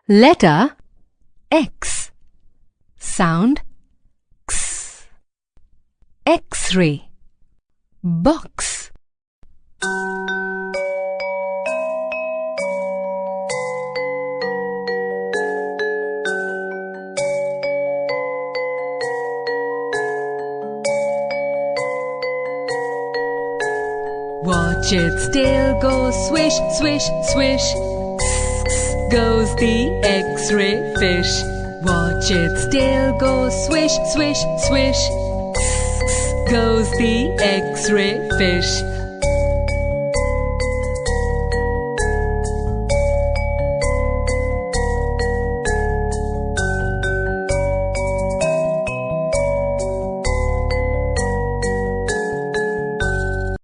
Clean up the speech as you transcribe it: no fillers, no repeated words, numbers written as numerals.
Letter X. Sound X. X-ray. Box. Watch its tail go swish, swish, swish. Goes the X-ray fish. Watch its tail go swish, swish, swish. Goes the X-ray fish.